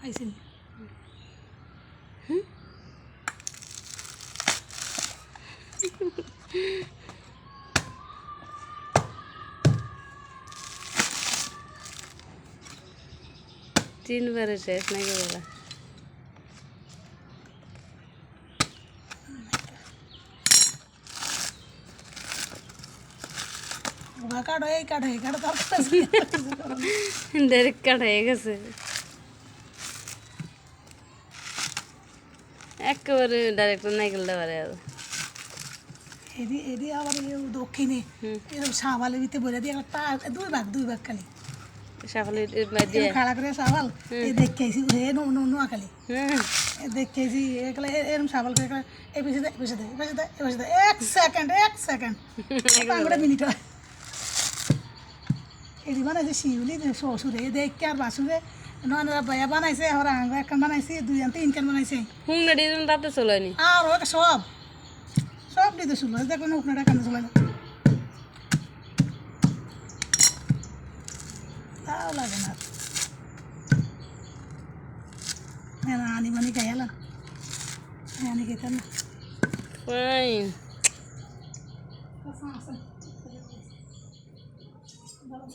আইছেন 3 বারে শেষ নাকি বাবা কাট হয়ে তার ডাইরেক্ট কাট হয়ে গেছে একেবারে ডাইরেক্ট নাইকেলটা পারে আর এদি আবার দক্ষিণে এরকম সাবালের ভিতরে বলে দিয়ে একটা দুই ভাগ খালি সাফালি খাড়া করে সাবাল এই দেখেছি হে নোয়াখালী দেখেছি এগুলো এরকম সাবাল করে এই পেছে দে পেছে দে পেছে দে পেছে দে 1 সেকেন্ড পাঁচটা মিনিট হয় এটি বানাইছে শিউলি শ্বশুরে দেখে আর বাসুরে নয়নরা ভাইয়া বানাইছে ওরা আঙ্গ একখান বানাইছে 2-3 বানাইছে হুম না দিন রাতে চলায়নি আর ওকে সব দিতে শুনলো দেখো না উঠনাটা কেন চলে না তাও লাগে না না আনি বানি খাইলা আনি খেতাম না ফাইন ভালো